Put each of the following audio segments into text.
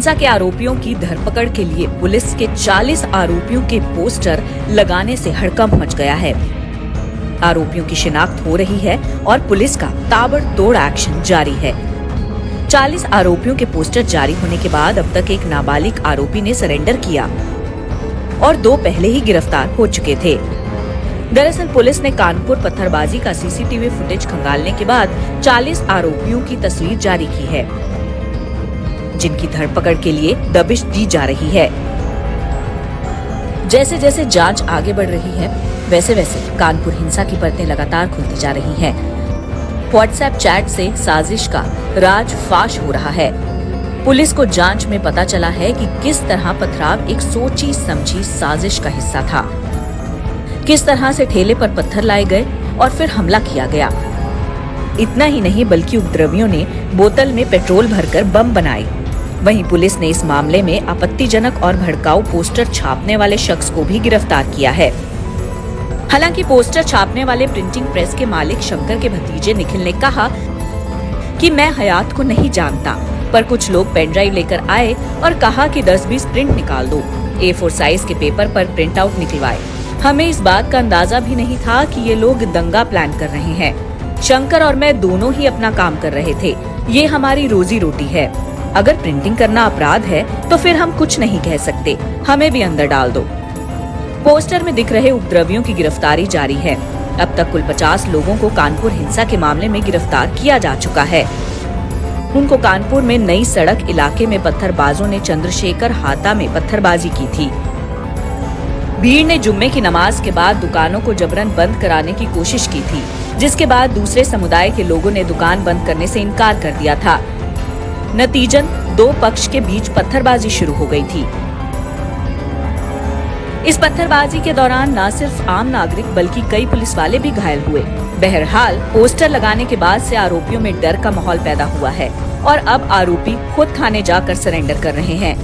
हिंसा के आरोपियों की धरपकड़ के लिए पुलिस के 40 आरोपियों के पोस्टर लगाने से हड़कंप मच गया है। आरोपियों की शिनाख्त हो रही है और पुलिस का ताबड़तोड़ एक्शन जारी है। 40 आरोपियों के पोस्टर जारी होने के बाद अब तक एक नाबालिग आरोपी ने सरेंडर किया और 2 पहले ही गिरफ्तार हो चुके थे। दरअसल पुलिस ने कानपुर पत्थरबाजी का सीसीटीवी फुटेज खंगालने के बाद 40 आरोपियों की तस्वीर जारी की है, जिनकी धरपकड़ के लिए दबिश दी जा रही है। जैसे जैसे जांच आगे बढ़ रही है, वैसे वैसे कानपुर हिंसा की परतें लगातार खुलती जा रही हैं। व्हाट्सएप चैट से साजिश का राज फाश हो रहा है। पुलिस को जांच में पता चला है कि किस तरह पथराव एक सोची समझी साजिश का हिस्सा था। किस तरह से ठेले पर पत्थर लाए गए और फिर हमला किया गया। इतना ही नहीं बल्कि उपद्रवियों ने बोतल में पेट्रोल भरकर बम बनाए। वहीं पुलिस ने इस मामले में आपत्तिजनक और भड़काऊ पोस्टर छापने वाले शख्स को भी गिरफ्तार किया है। हालांकि पोस्टर छापने वाले प्रिंटिंग प्रेस के मालिक शंकर के भतीजे निखिल ने कहा कि मैं हयात को नहीं जानता, पर कुछ लोग पेन ड्राइव लेकर आए और कहा कि 10-20 प्रिंट निकाल दो। A4 साइज के पेपर पर प्रिंट आउट निकलवाए। हमें इस बात का अंदाजा भी नहीं था कि ये लोग दंगा प्लान कर रहे हैं। शंकर और मैं दोनों ही अपना काम कर रहे थे। ये हमारी रोजी रोटी है। अगर प्रिंटिंग करना अपराध है तो फिर हम कुछ नहीं कह सकते, हमें भी अंदर डाल दो। पोस्टर में दिख रहे उपद्रवियों की गिरफ्तारी जारी है। अब तक कुल 50 लोगों को कानपुर हिंसा के मामले में गिरफ्तार किया जा चुका है। उनको कानपुर में नई सड़क इलाके में पत्थरबाजों ने चंद्रशेखर हाता में पत्थरबाजी की थी। भीड़ ने जुम्मे की नमाज के बाद दुकानों को जबरन बंद कराने की कोशिश की थी, जिसके बाद दूसरे समुदाय के लोगों ने दुकान बंद करने से इनकार कर दिया था। नतीजन 2 पक्ष के बीच पत्थरबाजी शुरू हो गई थी। इस पत्थरबाजी के दौरान न सिर्फ आम नागरिक बल्कि कई पुलिस वाले भी घायल हुए। बहरहाल पोस्टर लगाने के बाद से आरोपियों में डर का माहौल पैदा हुआ है और अब आरोपी खुद थाने जाकर सरेंडर कर रहे हैं।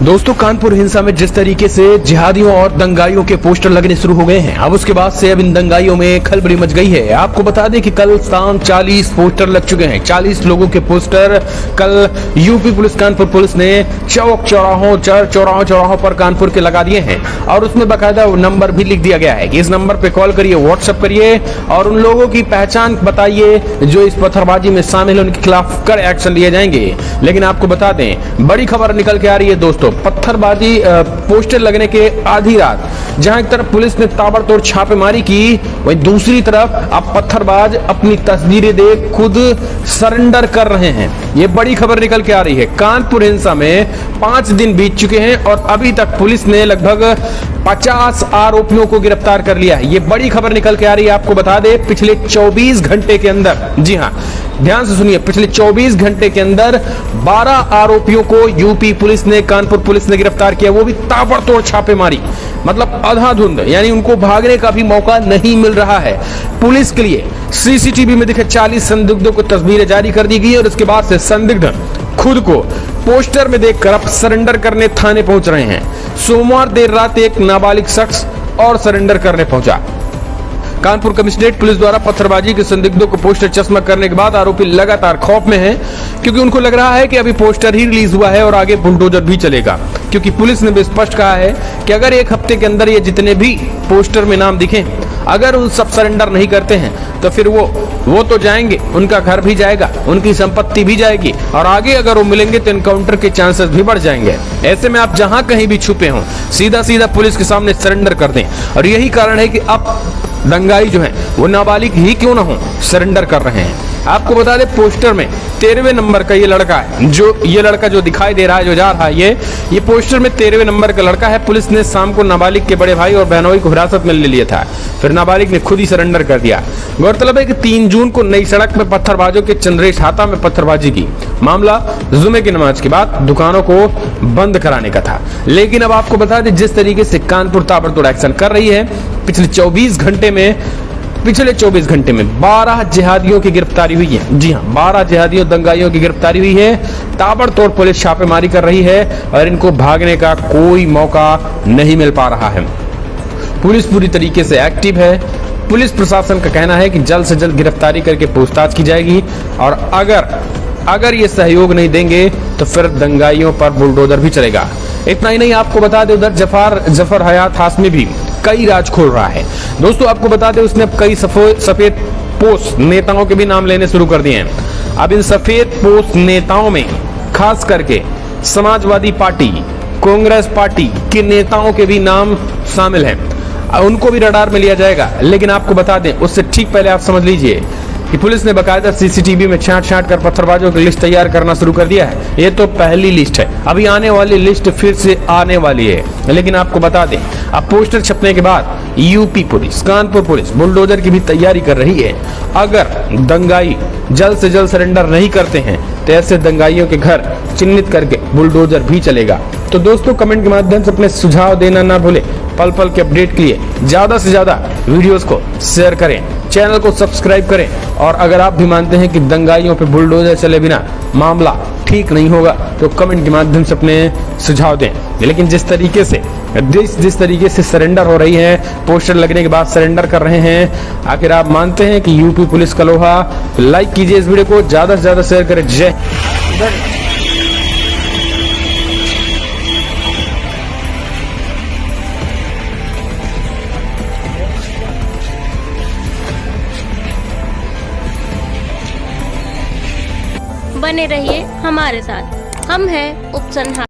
दोस्तों, कानपुर हिंसा में जिस तरीके से जिहादियों और दंगाइयों के पोस्टर लगने शुरू हो गए हैं, अब उसके बाद से अब इन दंगाइयों में खलबली मच गई है। आपको बता दें कि कल शाम 40 पोस्टर लग चुके हैं। 40 लोगों के पोस्टर कल यूपी पुलिस, कानपुर पुलिस ने चौक चौराहों पर कानपुर के लगा दिए हैं और उसमें बाकायदा नंबर भी लिख दिया गया है कि इस नंबर पे कॉल करिए, व्हाट्सएप करिए और उन लोगों की पहचान बताइए जो इस पत्थरबाजी में शामिल है, उनके खिलाफ कड़े एक्शन लिए जाएंगे। लेकिन आपको बता दें, बड़ी खबर निकल के आ रही है दोस्तों। पत्थरबाजी पोस्टर लगने के आधी रात जहां एक तरफ पुलिस ने ताबड़तोड़ छापेमारी की, वहीं दूसरी तरफ अब पत्थरबाज अपनी तस्वीरें देख खुद सरेंडर कर रहे हैं। ये बड़ी खबर निकल के आ रही है। कानपुर हिंसा में 5 दिन बीत चुके हैं और अभी तक पुलिस ने लगभग 50 आरोपियों को गिरफ्तार कर लिया है। ये बड़ी खबर निकल के आ रही है। आपको बता दें, पिछले 24 घंटे के अंदर, जी हां, ध्यान से सुनिए, पिछले 24 घंटे के अंदर 12 आरोपियों को यूपी पुलिस ने, कानपुर पुलिस ने गिरफ्तार किया, वो भी ताबड़तोड़ छापेमारी, मतलब अंधाधुंध, यानी उनको भागने का भी मौका नहीं मिल रहा है। पुलिस के लिए सीसीटीवी में दिखे 40 संदिग्धों को तस्वीरें जारी कर दी गई और उसके बाद से संदिग्ध खुद को पोस्टर में देखकर अब सरेंडर करने थाने पहुंच रहे हैं। सोमवार देर रात एक नाबालिग शख्स और सरेंडर करने पहुंचा। कानपुर कमिश्नरेट पुलिस द्वारा पत्थरबाजी के संदिग्धों को पोस्टर चश्मा करने के बाद आरोपी लगातार खौफ में हैं, क्योंकि उनको लग रहा है कि अभी पोस्टर ही रिलीज हुआ है और आगे बुलडोजर भी चलेगा। क्योंकि पुलिस ने भी स्पष्ट कहा है कि अगर 1 हफ्ते के अंदर ये जितने भी पोस्टर में नाम दिखे, अगर उन सब सरेंडर नहीं करते हैं तो फिर वो तो जाएंगे, उनका घर भी जाएगा, उनकी संपत्ति भी जाएगी और आगे अगर वो मिलेंगे तो एनकाउंटर के चांसेस भी बढ़ जाएंगे। ऐसे में आप जहां कहीं भी छुपे हों, सीधा पुलिस के सामने सरेंडर कर दें। और यही कारण है कि अब दंगाई जो है वो नाबालिग ही क्यों ना हो, सरेंडर कर रहे हैं। आपको बता दें, पोस्टर में 13वें नंबर का ये लड़का है, ये लड़का जो दिखाई दे रहा है, जो जा रहा है, ये पोस्टर में 13वें नंबर का लड़का है। पुलिस ने शाम को नाबालिग के बड़े भाई और बहनोई को हिरासत में ले लिया था, फिर नाबालिग ने खुद ही सरेंडर कर दिया। गौरतलब है कि 3 जून को नई सड़क में पत्थरबाजों के चंद्रेश हाता में पत्थरबाजी की मामला जुमे की नमाज के बाद दुकानों को बंद कराने का था। लेकिन अब आपको बता दें, जिस तरीके से कानपुर ताबड़तोड़ एक्शन कर रही है, पिछले 24 घंटे में पिछले 24 घंटे में 12 जिहादियों की गिरफ्तारी हुई है। जी हां, 12 जिहादियों दंगाइयों की गिरफ्तारी हुई है। ताबड़तोड़ पुलिस छापेमारी कर रही है और इनको भागने का कोई मौका नहीं मिल पा रहा है। पुलिस पूरी तरीके से एक्टिव है। पुलिस प्रशासन का कहना है कि जल्द से जल्द गिरफ्तारी करके पूछताछ की जाएगी और अगर ये सहयोग नहीं देंगे तो फिर दंगाइयों पर बुलडोजर भी चलेगा। इतना ही नहीं, आपको बता दें उधर जफर हयात हाशमी भी कई राज खोल रहा है। दोस्तों आपको बता दें उसने अब कई सफेद पोस्ट नेताओं के भी नाम लेने शुरू कर दिए हैं। अब इन सफेद पोस्ट नेताओं में खास करके समाजवादी पार्टी, कांग्रेस पार्टी के नेताओं के भी नाम शामिल हैं। उनको भी रडार में लिया जाएगा। लेकिन आपको बता दें उससे ठीक पहले आप समझ लीजिए कि पुलिस ने बकायदा सीसीटीवी में छांट कर पत्थरबाजों की लिस्ट तैयार करना शुरू कर दिया है। ये तो पहली लिस्ट है, अभी आने वाली लिस्ट फिर से आने वाली है। लेकिन आपको बता दें अब पोस्टर छपने के बाद UP police, Kanpur police bulldozer की भी तैयारी कर रही है। अगर दंगाई जल्द से जल्द सरेंडर नहीं करते हैं तो ऐसे दंगाइयों के घर चिन्हित करके बुलडोजर भी चलेगा। तो दोस्तों कमेंट के माध्यम से अपने सुझाव देना ना भूलें। पल पल के अपडेट के लिए ज्यादा से ज्यादा वीडियोस को शेयर करें, चैनल को सब्सक्राइब करें और अगर आप भी मानते हैं कि दंगाइयों पे बुलडोजर चले बिना मामला ठीक नहीं होगा तो कमेंट के माध्यम से अपने सुझाव दें। लेकिन जिस तरीके से सरेंडर हो रही है, पोस्टर लगने के बाद सरेंडर कर रहे हैं, आखिर आप मानते हैं कि यूपी पुलिस का लोहा? लाइक कीजिए इस वीडियो को, ज्यादा से ज्यादा शेयर करें। जय बने रहिए हमारे साथ। हम हैं उपसंहार।